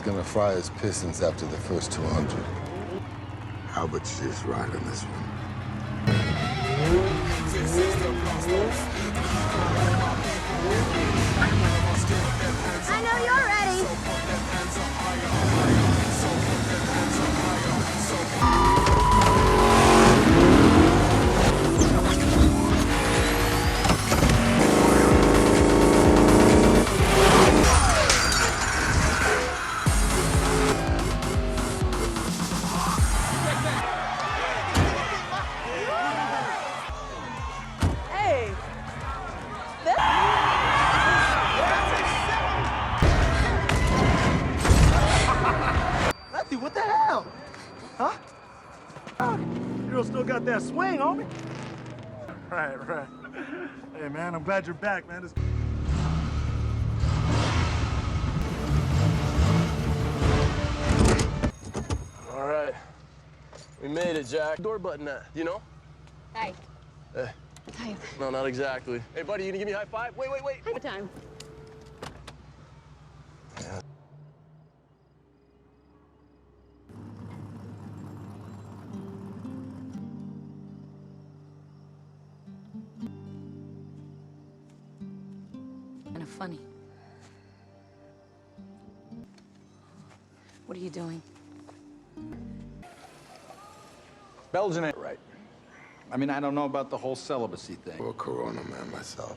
gonna fry his pistons after the first 200. How about you just ride on this one? I know you're ready. What the hell? Huh? Girl still got that swing, homie. Right. Hey, man, I'm glad you're back, man. All right. We made it, Jack. Door button that, you know? Hey. Hey. Hey. No, not exactly. Hey, buddy, you gonna give me a high five? Wait. Good time. Yeah. Kind of funny. What are you doing? Belgian ain't right. I mean, I don't know about the whole celibacy thing. I'm a Corona man myself.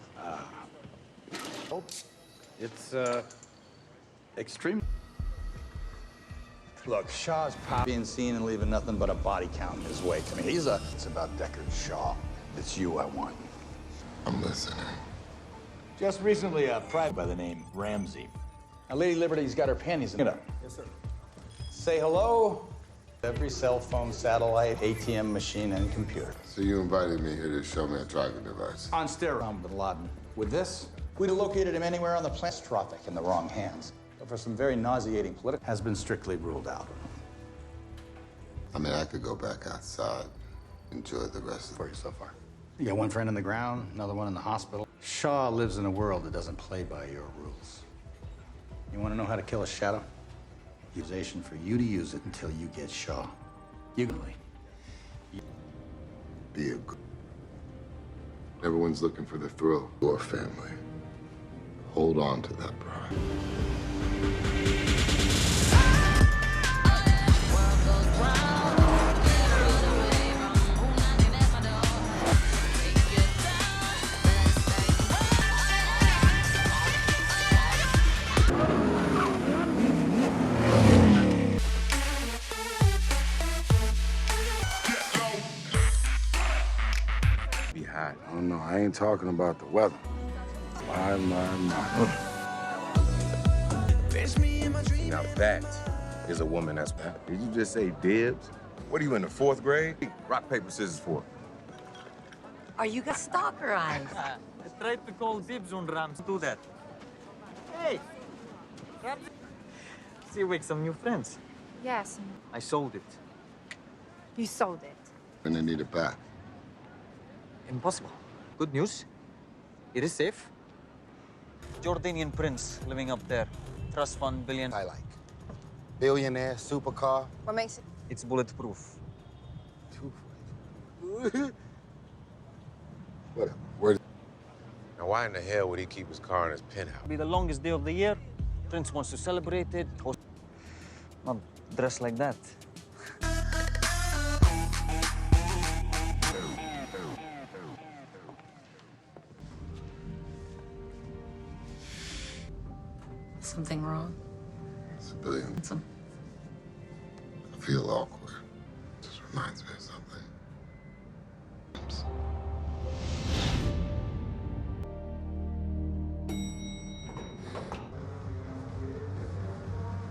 It's, extreme. Look, Shaw's being seen and leaving nothing but a body count in his wake. I mean, it's about Deckard Shaw. It's you I want. I'm listening. Just recently, a private by the name Ramsey. Now, Lady Liberty's got her panties in it. Yes, sir. Say hello. Every cell phone, satellite, ATM machine, and computer. So you invited me here to show me a tracking device. On steroids, Bin Laden. With this, we'd have located him anywhere on the planet. Catastrophic in the wrong hands. But for some very nauseating political, has been strictly ruled out. I mean, I could go back outside, enjoy the rest of For you so far. You got one friend in the ground, another one in the hospital. Shaw lives in a world that doesn't play by your rules. You want to know how to kill a shadow? Accusation for you to use it until you get Shaw. You can Be a good. Everyone's looking for the thrill. Your family. Hold on to that pride. Oh, no, I ain't talking about the weather. My. Now that is a woman that's... Did you just say dibs? What are you in the 4th grade? Rock, paper, scissors for. Are you guys stalker eyes? I tried to call dibs on Rams. Do that. Hey! Rams. See, you make some new friends. Yes. I sold it. You sold it. And they need it back. Impossible. Good news. It is safe. Jordanian prince living up there. Trust fund billion. I like. Billionaire, supercar. What makes it? It's bulletproof. Whatever. Where? Now, why in the hell would he keep his car in his penthouse? Be the longest day of the year. Prince wants to celebrate it. Not dressed like that. Something wrong? Civilian. I feel awkward. Just reminds me of something.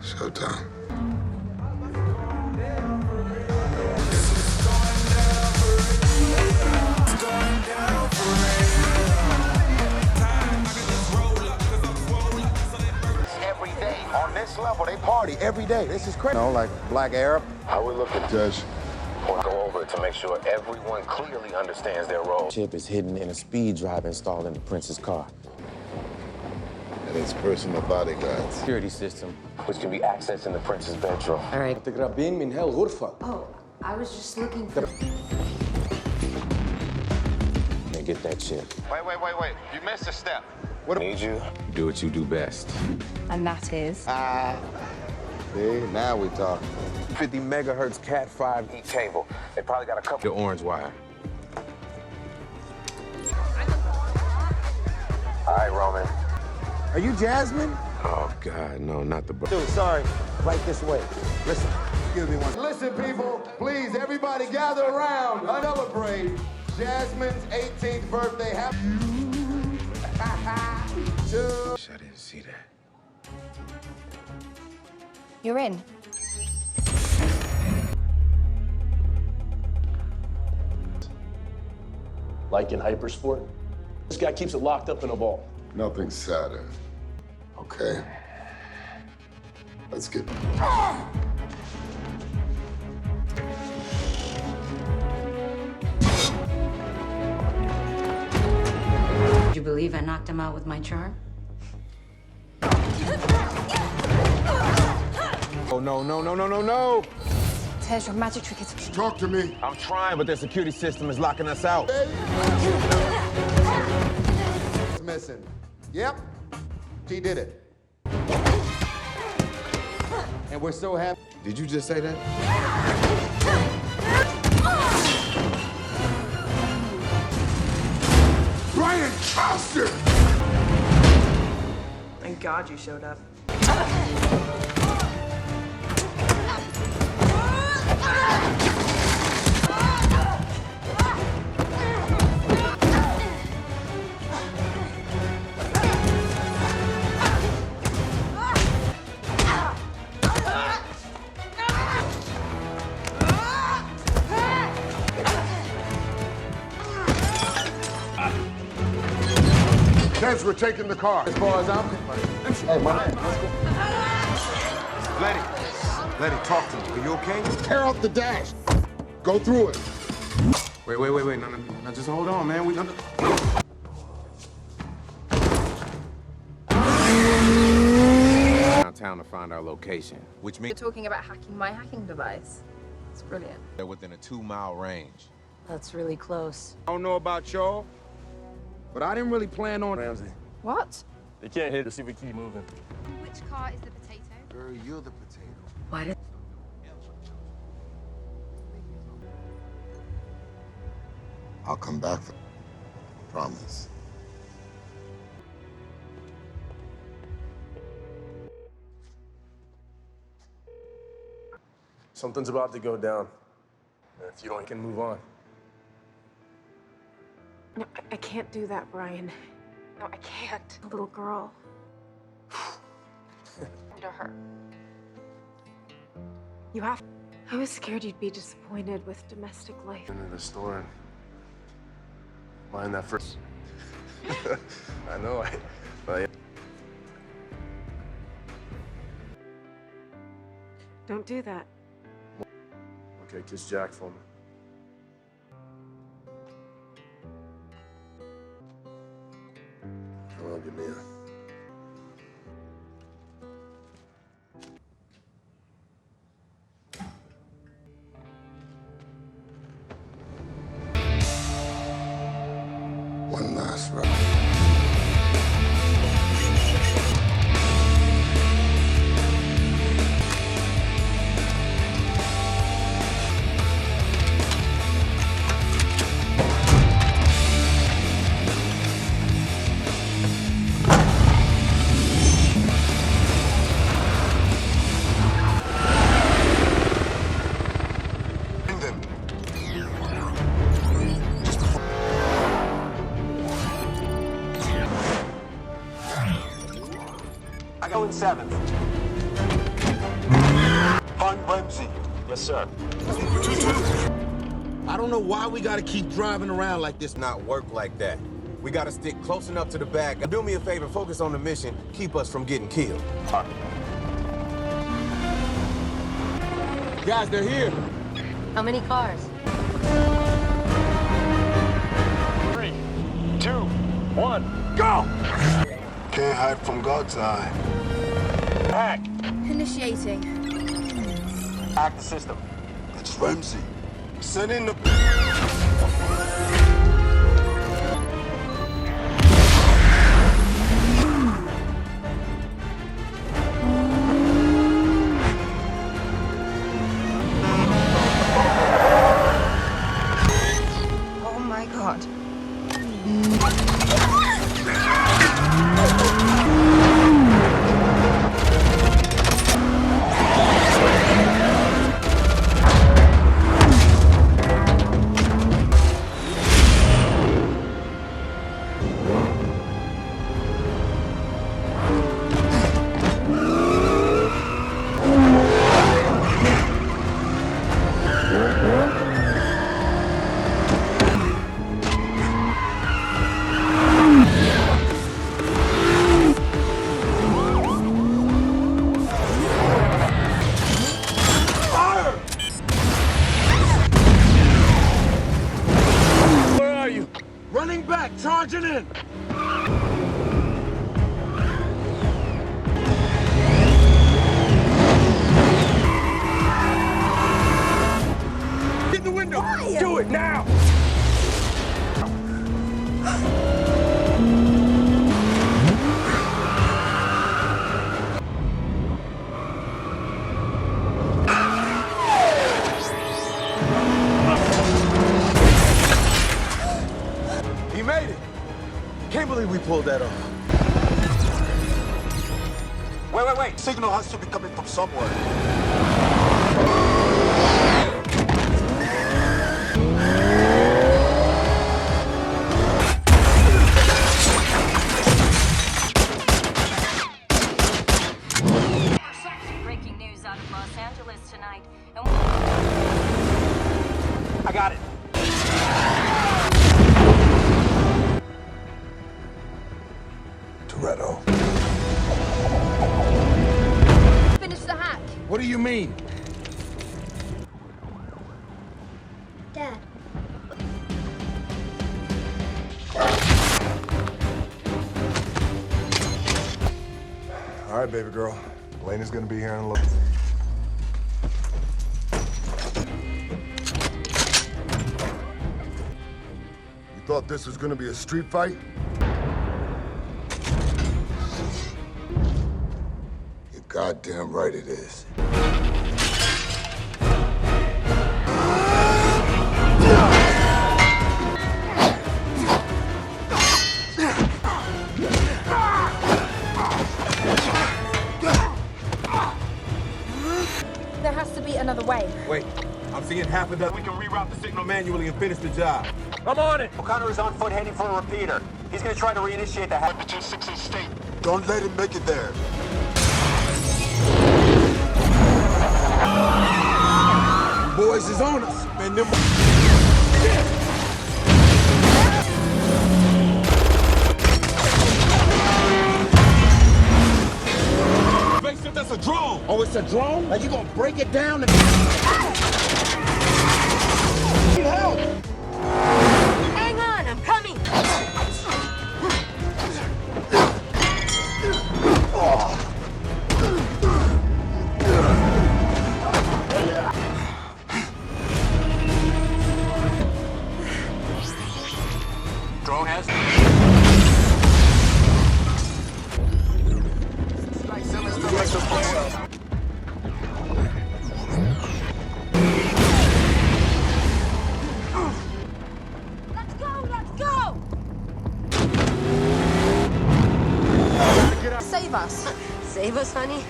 Showtime. Every day. On this level, they party every day. This is crazy. You know, like Black Arab. How we looking, Judge? We'll go over it to make sure everyone clearly understands their role. Chip is hidden in a speed drive installed in the prince's car. And his personal bodyguards. Security system, which can be accessed in the prince's bedroom. All right. تقربين من هالغرفة. Oh, I was just looking for... And get that shit. Wait. You missed a step. What I need you? Do what you do best. And that is? See, now we talk. 50 megahertz Cat 5e cable. They probably got a couple of orange wire. All right, Roman. Are you Jasmine? Oh, God, no, not the... Dude, sorry. Right this way. Listen. Excuse me one. Listen, people. Please, everybody gather around. Let's celebrate Jasmine's 18th birthday. I didn't see that. You're in. Like in hypersport, this guy keeps it locked up in a vault. Nothing sadder. Okay. Let's get... Do you believe I knocked him out with my charm? Oh, no. Tej, your magic trick is... Talk to me. I'm trying, but their security system is locking us out. It's missing. Yep. She did it. And we're so happy. Did you just say that? Brian Coster! Thank God you showed up. Tez, we're taking the car. As far as I'm concerned. Hey, my man, let's go. Letty, talk to me. Are you okay? Tear out the dash. Go through it. Wait. No, just hold on, man. Downtown to find our location, which means You're talking about hacking my hacking device. It's brilliant. they're within a 2-mile range. That's really close. I don't know about y'all, but I didn't really plan on... Ramsey, What? they can't hit us if we keep moving. Which car is the potato? Girl, you're the potato. Why did... I'll come back for... Promise. Something's about to go down. If you don't, you can move on. No, I can't do that, Brian. No, I can't. A little girl. Under her. You have... I was scared you'd be disappointed with domestic life. Into the store and mind that first. I know. But Don't do that. okay, kiss Jack for me. I love you, Mia. One last ride. I go in 7th. Find Ramsey. Yes, sir. I don't know why we gotta keep driving around like this. Not work like that. We gotta stick close enough to the bag. Do me a favor, focus on the mission. Keep us from getting killed. Guys, they're here. How many cars? 3, 2, 1, go! can't hide from God's eye. Hack. Initiating. Hack the system. It's Ramsey. Send in the... Oh my god. Running back, charging in. Get in the window. Why? Do it now. He made it. Can't believe we pulled that off. Wait. Signal has to be coming from somewhere. Breaking news out of Los Angeles tonight. I got it. Toretto. Finish the hack. What do you mean? Dad. All right, baby girl. Elena's gonna be here in a little. You thought this was gonna be a street fight? You're goddamn right it is. There has to be another way. Wait, I'm seeing half of that. We can reroute the signal manually and finish the job. I'm on it. O'Connor is on foot heading for a repeater. He's gonna try to reinitiate the hack. Don't let him make it there. Boys is on us. Man, them... Face it, that's a drone. Oh, it's a drone? Are you gonna break it down and... Need help. Hang on, I'm coming. Drone has... Let's go! Save us. Save us, honey?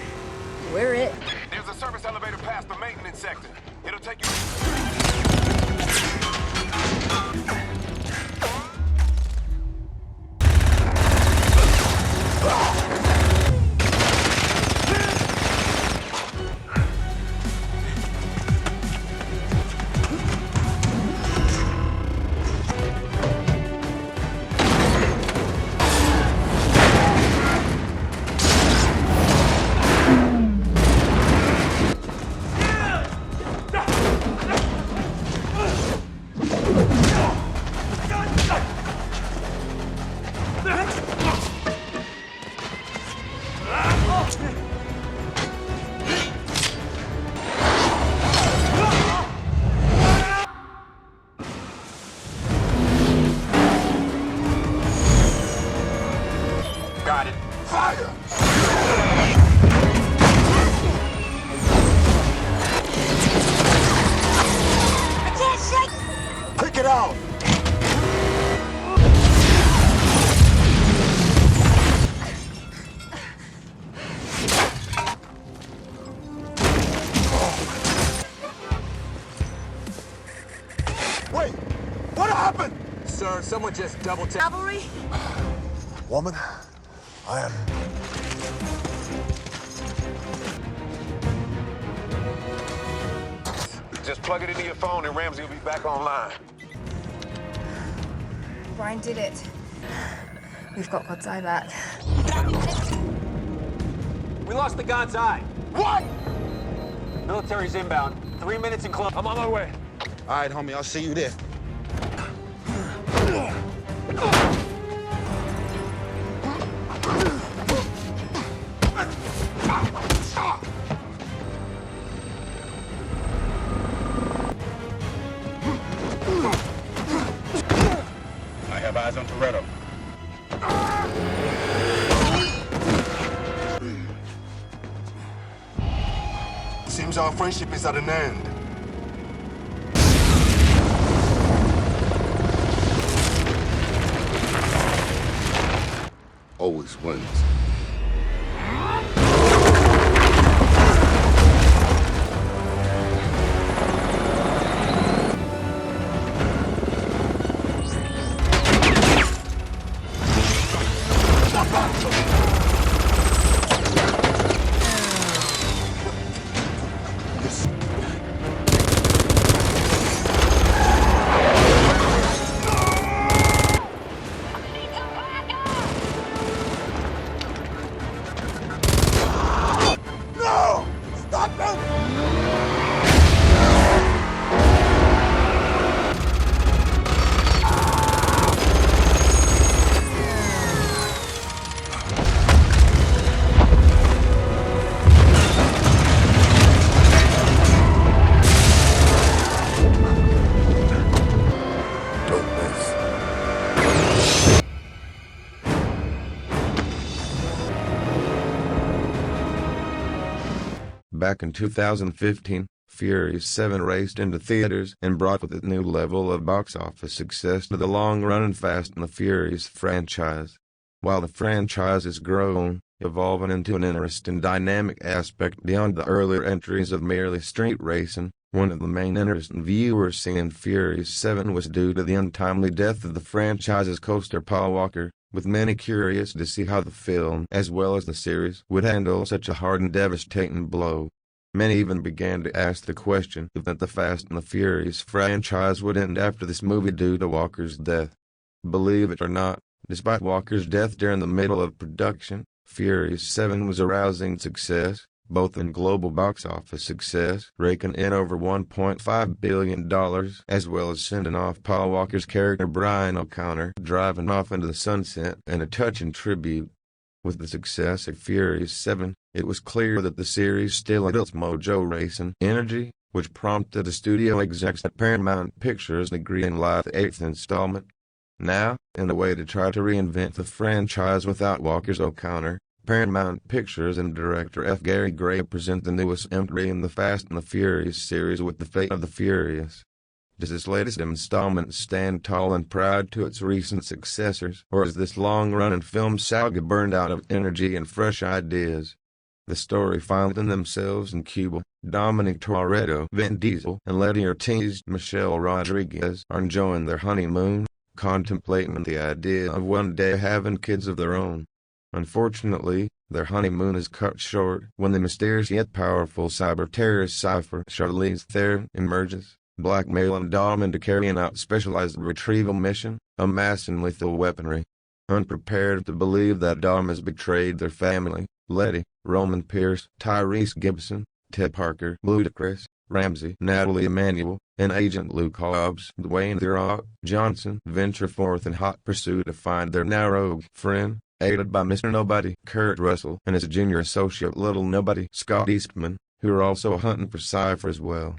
We're it. There's a service elevator past the maintenance sector. It'll take you... Fire! I can't shake! Pick it out! Wait! What happened? Sir, someone just double tapped. Cavalry? Woman, I am... Just plug it into your phone and Ramsey will be back online. Brian did it. We've got God's eye back. We lost the God's Eye. What? Military's inbound. 3 minutes in close. I'm on my way. All right, homie, I'll see you there. I have eyes on Toretto. Seems our friendship is at an end. Always wins. No! Stop him! Don't miss. Back in 2015, Furious 7 raced into theaters and brought with it a new level of box office success to the long-running Fast and the Furious franchise. While the franchise has grown, evolving into an interesting dynamic aspect beyond the earlier entries of merely street racing, one of the main interest viewers seeing Furious 7 was due to the untimely death of the franchise's co-star Paul Walker, with many curious to see how the film, as well as the series, would handle such a hard and devastating blow. Many even began to ask the question if that the Fast and the Furious franchise would end after this movie due to Walker's death. Believe it or not, despite Walker's death during the middle of production, Furious 7 was a rousing success, both in global box office success, raking in over $1.5 billion, as well as sending off Paul Walker's character Brian O'Connor driving off into the sunset in a touching tribute. With the success of Furious 7, it was clear that the series still had its mojo racing energy, which prompted the studio execs at Paramount Pictures to greenlight the 8th installment. Now, in a way to try to reinvent the franchise without Walker's O'Connor, Paramount Pictures and director F. Gary Gray present the newest entry in the Fast and the Furious series with The Fate of the Furious. Does this latest installment stand tall and proud to its recent successors, or is this long-running film saga burned out of energy and fresh ideas? The story finding themselves in Cuba, Dominic Toretto, Vin Diesel, and Letty Ortiz, Michelle Rodriguez are enjoying their honeymoon, contemplating the idea of one day having kids of their own. Unfortunately, their honeymoon is cut short when the mysterious yet powerful cyber-terrorist Cypher Charlize Theron emerges, blackmailing Dom into carrying out specialized retrieval mission, amassing lethal weaponry. Unprepared to believe that Dom has betrayed their family, Letty, Roman Pierce, Tyrese Gibson, Ted Parker, Ludacris, Ramsey, Natalie Emanuel, and Agent Luke Hobbs, Dwayne "The Rock" Johnson venture forth in hot pursuit to find their now rogue friend, aided by Mr. Nobody, Kurt Russell, and his junior associate Little Nobody, Scott Eastman, who are also hunting for Cypher as well.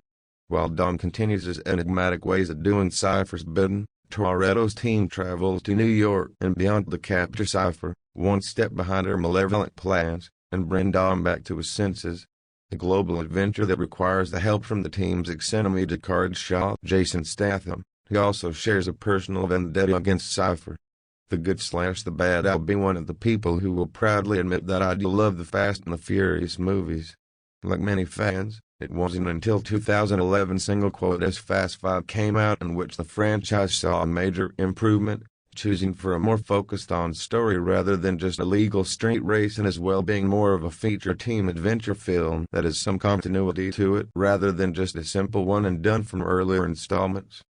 While Dom continues his enigmatic ways of doing Cypher's bidding, Toretto's team travels to New York and beyond to capture Cypher, one step behind her malevolent plans, and bring Dom back to his senses. A global adventure that requires the help from the team's ex-enemy Deckard Shaw, Jason Statham, who also shares a personal vendetta against Cypher. The good/the bad. I'll be one of the people who will proudly admit that I do love the Fast and the Furious movies. Like many fans, it wasn't until 2011 single quote as Fast 5 came out in which the franchise saw a major improvement, choosing for a more focused on story rather than just a legal street race, and as well being more of a feature team adventure film that has some continuity to it rather than just a simple one and done from earlier installments.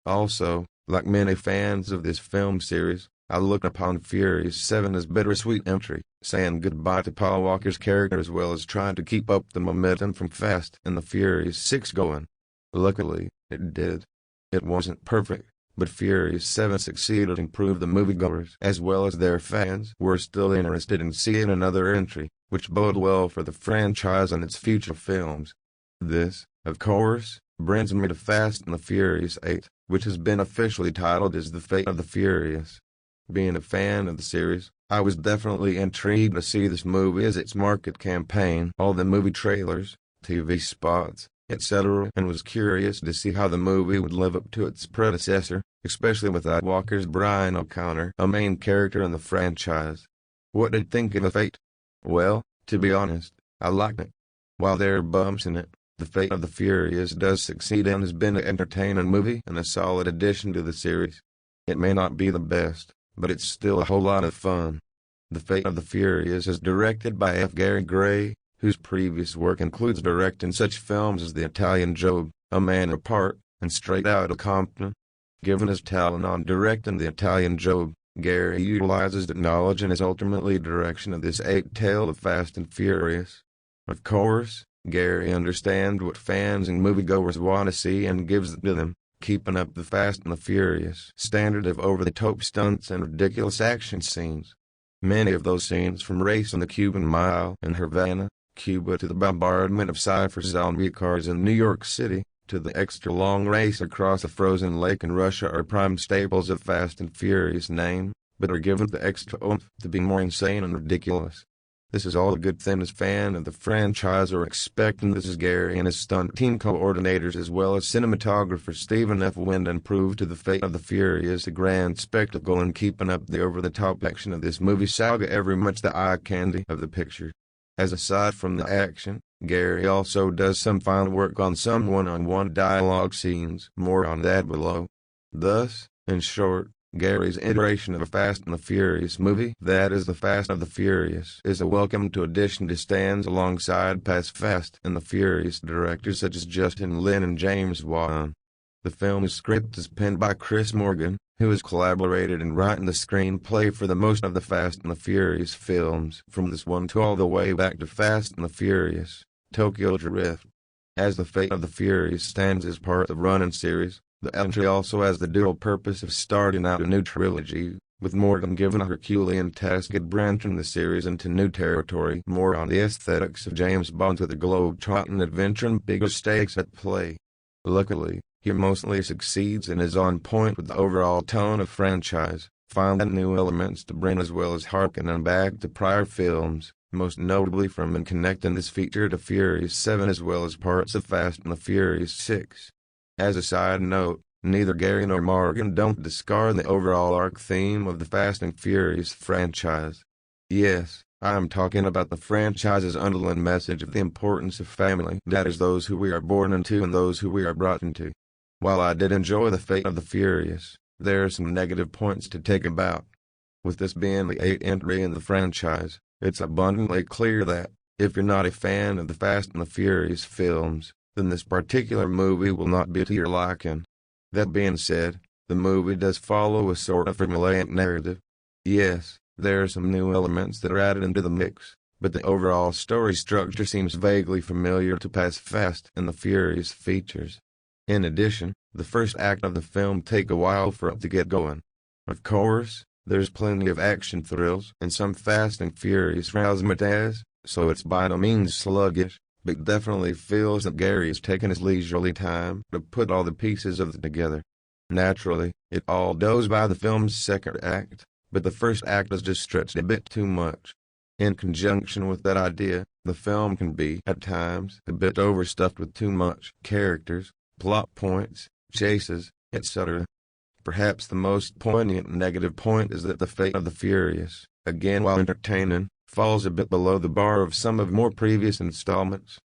Also, like many fans of this film series, I look upon Furious 7 as bittersweet entry, saying goodbye to Paul Walker's character as well as trying to keep up the momentum from Fast and the Furious 6 going. Luckily, it did. It wasn't perfect, but Furious 7 succeeded and proved the moviegoers as well as their fans were still interested in seeing another entry, which bode well for the franchise and its future films. This, of course, brings me to Fast and the Furious 8, which has been officially titled as The Fate of the Furious. Being a fan of the series, I was definitely intrigued to see this movie as its market campaign, all the movie trailers, TV spots, etc., and was curious to see how the movie would live up to its predecessor, especially without Walker's Brian O'Connor, a main character in the franchise. What did you think of The Fate? Well, to be honest, I liked it. While there are bumps in it, The Fate of the Furious does succeed and has been an entertaining movie and a solid addition to the series. It may not be the best, but it's still a whole lot of fun. The Fate of the Furious is directed by F. Gary Gray, whose previous work includes directing such films as The Italian Job, A Man Apart, and Straight Outta Compton. Given his talent on directing The Italian Job, Gary utilizes that knowledge in his ultimately direction of this eighth tale of Fast and Furious. Of course, Gary understands what fans and moviegoers want to see and gives it to them, keeping up the Fast and the Furious standard of over-the-top stunts and ridiculous action scenes. Many of those scenes, from racing the Cuban Mile in Havana, Cuba, to the bombardment of Cypher's zombie cars in New York City, to the extra-long race across a frozen lake in Russia, are prime staples of Fast and Furious name, but are given the extra oomph to be more insane and ridiculous. This is all a good thing as fans of the franchise are expecting. This is Gary and his stunt team coordinators as well as cinematographer Stephen F. Windon prove to The Fate of the Furious a grand spectacle and keeping up the over-the-top action of this movie saga every much the eye candy of the picture. As aside from the action, Gary also does some fine work on some one-on-one dialogue scenes, more on that below. Thus, in short, Gary's iteration of a Fast and the Furious movie, that is The Fast of the Furious, is a welcome to addition to stands alongside past Fast and the Furious directors such as Justin Lin and James Wan. The film's script is penned by Chris Morgan, who has collaborated in writing the screenplay for the most of the Fast and the Furious films, from this one to all the way back to Fast and the Furious, Tokyo Drift. As The Fate of the Furious stands as part of the running series, the entry also has the dual purpose of starting out a new trilogy, with Morgan given a Herculean task at branching the series into new territory, more on the aesthetics of James Bond with a globe-trotting adventure and bigger stakes at play. Luckily, he mostly succeeds and is on point with the overall tone of franchise, finding new elements to bring as well as harkening back to prior films, most notably from and connecting this feature to Furious 7 as well as parts of Fast and the Furious 6. As a side note, neither Gary nor Morgan don't discard the overall arc theme of the Fast and Furious franchise. Yes, I am talking about the franchise's underlying message of the importance of family, that is those who we are born into and those who we are brought into. While I did enjoy The Fate of the Furious, there are some negative points to take about. With this being the 8th entry in the franchise, it's abundantly clear that, if you're not a fan of the Fast and the Furious films, then this particular movie will not be to your liking. That being said, the movie does follow a sort of formulaic narrative. Yes, there are some new elements that are added into the mix, but the overall story structure seems vaguely familiar to past Fast and the Furious features. In addition, the first act of the film takes a while for it to get going. Of course, there's plenty of action thrills and some Fast and Furious razzmatazz, so it's by no means sluggish, but definitely feels that Gary is taking his leisurely time to put all the pieces of it together. Naturally, it all goes by the film's second act, but the first act is just stretched a bit too much. In conjunction with that idea, the film can be, at times, a bit overstuffed with too much characters, plot points, chases, etc. Perhaps the most poignant negative point is that the Fate of the Furious, again while entertaining, falls a bit below the bar of some of more previous installments.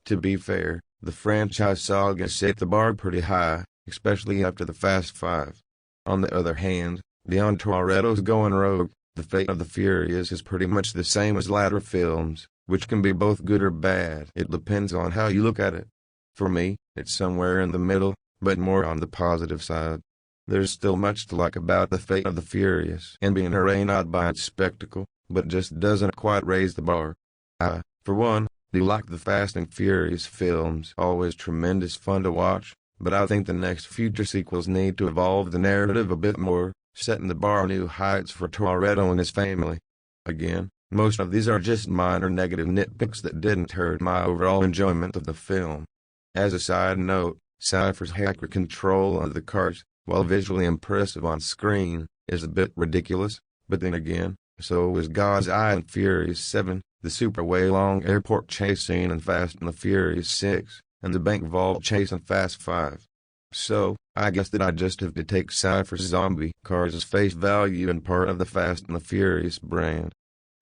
To be fair, the franchise saga set the bar pretty high, especially after the Fast Five. On the other hand, beyond Toretto's going rogue, the Fate of the Furious is pretty much the same as latter films, which can be both good or bad. It depends on how you look at it. For me, it's somewhere in the middle, but more on the positive side. There's still much to like about the Fate of the Furious and being arraigned by its spectacle, but just doesn't quite raise the bar. I, for one, do like the Fast and Furious films, always tremendous fun to watch, but I think the next future sequels need to evolve the narrative a bit more, setting the bar new heights for Toretto and his family. Again, most of these are just minor negative nitpicks that didn't hurt my overall enjoyment of the film. As a side note, Cypher's hacker control of the cars, while visually impressive on screen, is a bit ridiculous, but then again, so is God's Eye in Furious 7, the super way-long airport chase scene in Fast and the Furious 6, and the bank vault chase in Fast 5. So, I guess that I just have to take Cypher's zombie cars as face value and part of the Fast and the Furious brand.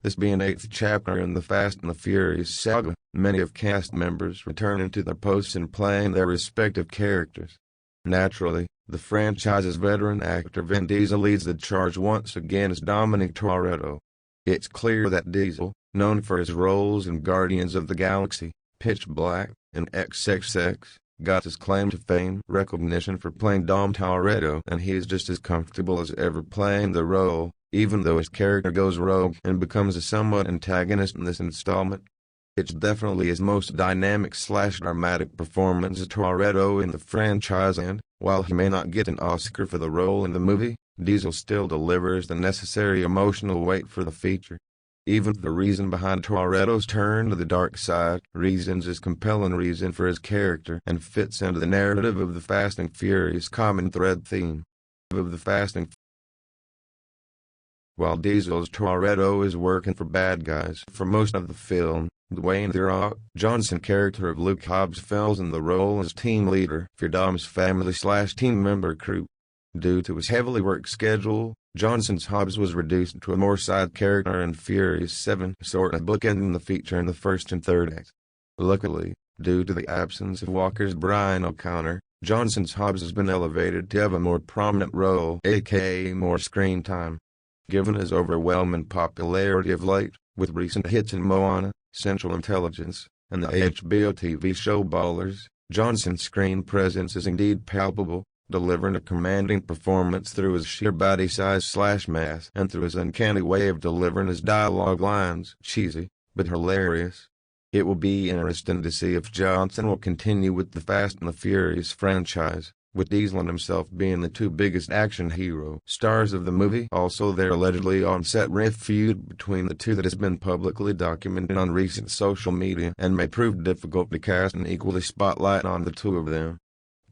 This being 8th chapter in the Fast and the Furious saga, many of cast members returning to their posts and playing their respective characters. Naturally, the franchise's veteran actor Vin Diesel leads the charge once again as Dominic Toretto. It's clear that Diesel, known for his roles in Guardians of the Galaxy, Pitch Black, and XXX, got his claim to fame recognition for playing Dom Toretto, and he's just as comfortable as ever playing the role, even though his character goes rogue and becomes a somewhat antagonist in this installment. It's definitely his most dynamic/dramatic performance as Toretto in the franchise, and, while he may not get an Oscar for the role in the movie, Diesel still delivers the necessary emotional weight for the feature. Even the reason behind Toretto's turn to the dark side reasons is compelling reason for his character and fits into the narrative of the Fast and Furious common thread theme. While Diesel's Toretto is working for bad guys for most of the film, Dwayne "The Rock" Johnson character of Luke Hobbs fills in the role as team leader for Dom's family/team member crew. Due to his heavily work schedule, Johnson's Hobbs was reduced to a more side character in Furious 7, sort of bookending the feature in the first and third acts. Luckily, due to the absence of Walker's Brian O'Connor, Johnson's Hobbs has been elevated to have a more prominent role, aka more screen time. Given his overwhelming popularity of late, with recent hits in Moana, Central Intelligence, and the HBO TV show Ballers, Johnson's screen presence is indeed palpable, delivering a commanding performance through his sheer body size/mass and through his uncanny way of delivering his dialogue lines, cheesy, but hilarious. It will be interesting to see if Johnson will continue with the Fast and the Furious franchise, with Diesel and himself being the two biggest action hero stars of the movie. Also, their allegedly on-set riff feud between the two that has been publicly documented on recent social media and may prove difficult to cast an equally spotlight on the two of them.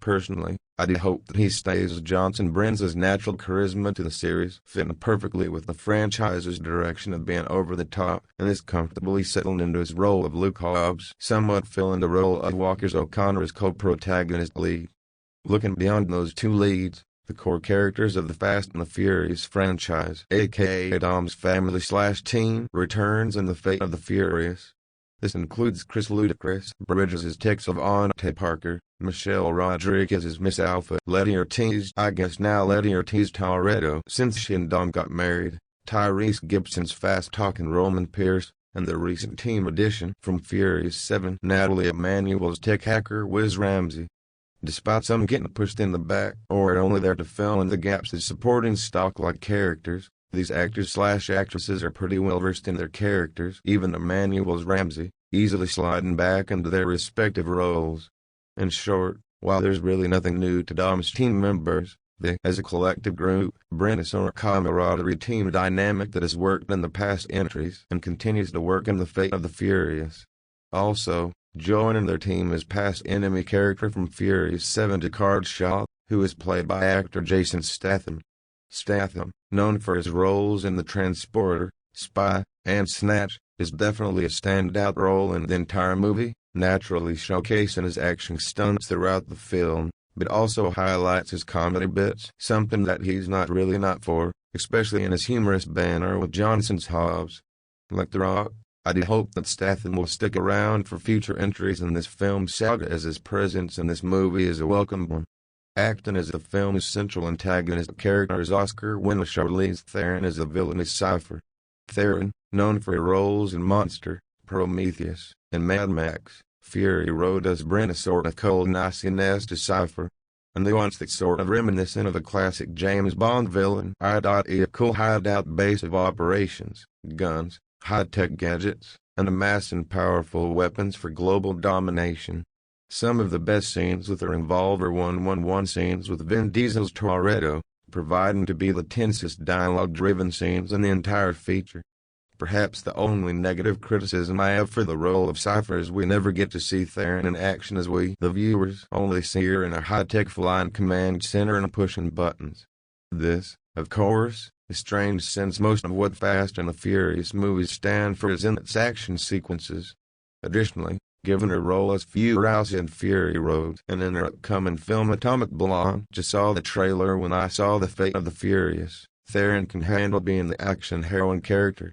Personally, I do hope that he stays as Johnson brings his natural charisma to the series, fitting perfectly with the franchise's direction of being over the top, and is comfortably settled into his role of Luke Hobbs, somewhat filling the role of Walker's O'Connor's co-protagonist lead. Looking beyond those two leads, the core characters of the Fast and the Furious franchise, aka Dom's family/team, returns in the Fate of the Furious. This includes Chris Ludacris Bridges as Tex Avante Parker, Michelle Rodriguez as Miss Alpha, Letty Ortiz Toretto since she and Dom got married, Tyrese Gibson's fast-talking Roman Pierce, and the recent team addition from Furious 7, Natalie Emanuel's tech hacker Wiz Ramsey. Despite some getting pushed in the back or only there to fill in the gaps as supporting stock-like characters, these actors/actresses are pretty well versed in their characters, even Emanuel's Ramsey, easily sliding back into their respective roles. In short, while there's really nothing new to Dom's team members, they, as a collective group, bring a sort of camaraderie team dynamic that has worked in the past entries and continues to work in the Fate of the Furious. Also, joining their team is past enemy character from Furious 7 Card Shaw, who is played by actor Jason Statham. Statham, known for his roles in The Transporter, Spy, and Snatch, is definitely a standout role in the entire movie, naturally showcasing his action stunts throughout the film, but also highlights his comedy bits, something that he's not really known for, especially in his humorous banter with Johnson's Hobbs. Like The Rock, I do hope that Statham will stick around for future entries in this film saga, as his presence in this movie is a welcome one. Acting as the film's central antagonist character is Oscar winner Charlize Theron as the villainous Cypher. Theron, known for her roles in Monster, Prometheus, and Mad Max, Fury Road, does bring a sort of cold nastiness to Cypher, a nuance that's sort of reminiscent of a classic James Bond villain, i.e. a cool hideout base of operations, guns, high-tech gadgets, and amassing powerful weapons for global domination. Some of the best scenes with her involve are 1-1-1 scenes with Vin Diesel's Toretto, proving to be the tensest dialogue-driven scenes in the entire feature. Perhaps the only negative criticism I have for the role of Cypher is we never get to see Theron in action, as we, the viewers, only see her in a high-tech flying command center and pushing buttons. This, of course, is strange, since most of what Fast and the Furious movies stand for is in its action sequences. Additionally, given her role as Fury in Fury Road and in her upcoming film Atomic Blonde, just saw the trailer when I saw The Fate of the Furious, Theron can handle being the action heroine character.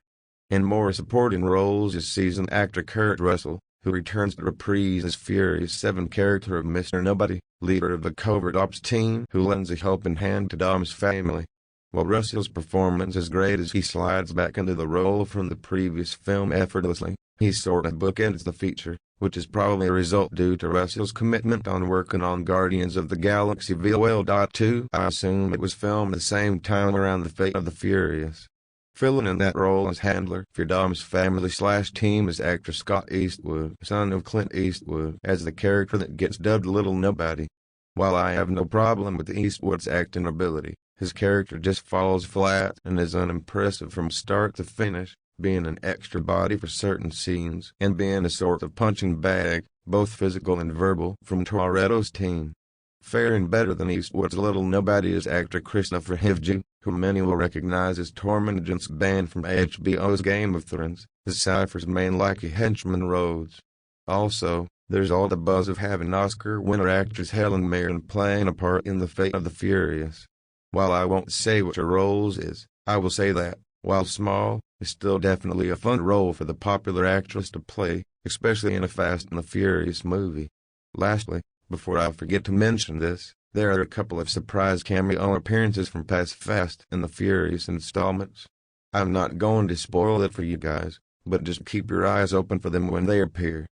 In more supporting roles is seasoned actor Kurt Russell, who returns to reprise as Furious 7 character of Mr. Nobody, leader of the covert ops team who lends a helping hand to Dom's family. While Russell's performance is great as he slides back into the role from the previous film effortlessly, he sort of bookends the feature, which is probably a result due to Russell's commitment on working on Guardians of the Galaxy Vol. 2. I assume it was filmed the same time around The Fate of the Furious. Filling in that role as handler for Dom's family/team is actor Scott Eastwood, son of Clint Eastwood, as the character that gets dubbed Little Nobody. While I have no problem with Eastwood's acting ability, his character just falls flat and is unimpressive from start to finish, being an extra body for certain scenes and being a sort of punching bag, both physical and verbal, from Toretto's team. Faring better than Eastwood's Little Nobody is actor Christopher Hivju, who many will recognize as Tormund Agent's band from HBO's Game of Thrones, as Cypher's main lackey henchman Rhodes. Also, there's all the buzz of having Oscar winner actress Helen Mirren playing a part in The Fate of the Furious. While I won't say what her roles is, I will say that, while small, it's still definitely a fun role for the popular actress to play, especially in a Fast and the Furious movie. Lastly, before I forget to mention this, there are a couple of surprise cameo appearances from past Fast and the Furious installments. I'm not going to spoil it for you guys, but just keep your eyes open for them when they appear.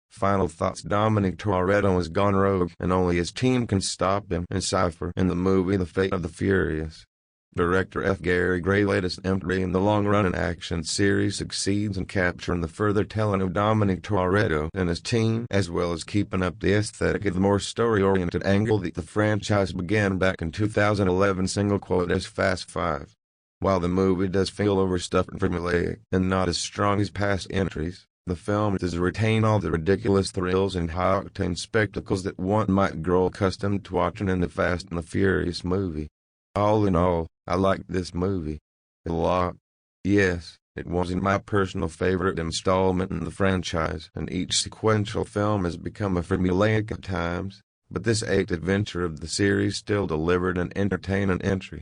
Final thoughts: Dominic Toretto has gone rogue and only his team can stop him and Cypher in the movie The Fate of the Furious. Director F. Gary Gray's latest entry in the long-running action series succeeds in capturing the further telling of Dominic Toretto and his team, as well as keeping up the aesthetic of the more story-oriented angle that the franchise began back in 2011 single quote as Fast 5. While the movie does feel overstuffed and formulaic and not as strong as past entries, the film does retain all the ridiculous thrills and high-octane spectacles that one might grow accustomed to watching in the Fast and the Furious movie. All in all, I liked this movie a lot. Yes, it wasn't my personal favorite installment in the franchise, and each sequential film has become a formulaic at times, but this 8th adventure of the series still delivered an entertaining entry.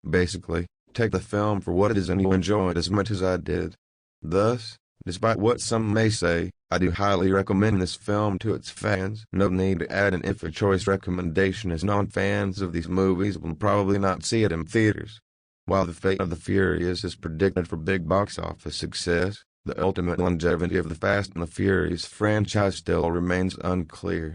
Basically, take the film for what it is and you'll enjoy it as much as I did. Thus, despite what some may say, I do highly recommend this film to its fans. No need to add an if-a-choice recommendation, as non-fans of these movies will probably not see it in theaters. While The Fate of the Furious is predicted for big box office success, the ultimate longevity of the Fast and the Furious franchise still remains unclear.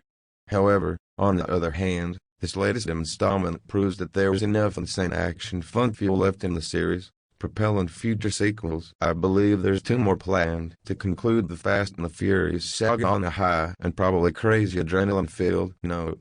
However, on the other hand, this latest installment proves that there is enough insane action fun fuel left in the series, propelling future sequels. I believe there's 2 more planned to conclude the Fast and the Furious saga on a high and probably crazy adrenaline-filled note.